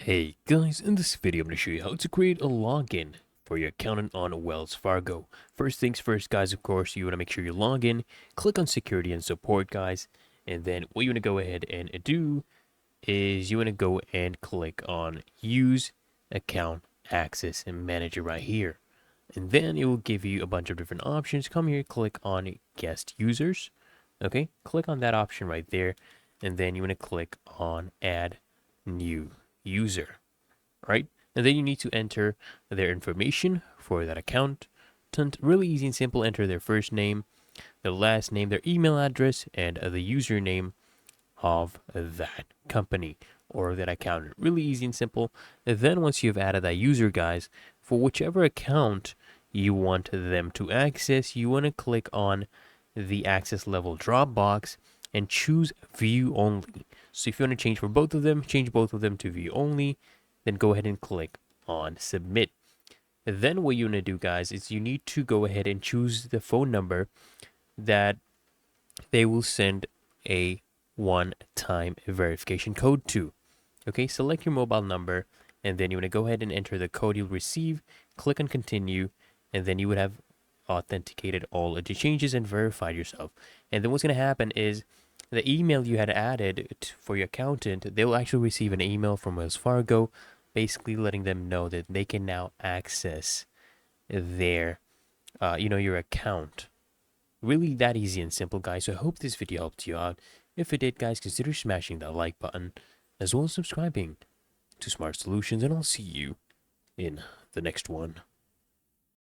Hey guys, in this video I'm going to show you how to create a login for your accountant on Wells Fargo. First things first guys, of course, you want to make sure you log in, click on security and support guys, and then what you want to go ahead and do is you want to go and click on use account access and manager right here. And then it will give you a bunch of different options. Come here, click on guest users. Okay, click on that option right there, and then you want to click on add new user, right? And then you need to enter their information for that account. Really easy and simple. Enter their first name, their last name, their email address, and the username of that company or that account. Really easy and simple. And then once you've added that user, guys, for whichever account you want them to access, you want to click on the access level drop box and choose view only. So if you want to change for both of them, change both of them to view only, then go ahead and click on submit. And then what you want to do, guys, is you need to go ahead and choose the phone number that they will send a one-time verification code to. Okay, select your mobile number, and then you want to go ahead and enter the code you'll receive, click on continue, and then you would have authenticated all of the changes and verified yourself. And then what's going to happen is the email you had added for your accountant, they'll actually receive an email from Wells Fargo basically letting them know that they can now access their your account. Really that easy and simple, guys. So I hope this video helped you out. If it did, guys, consider smashing that like button as well as subscribing to Smart Solutions, and I'll see you in the next one.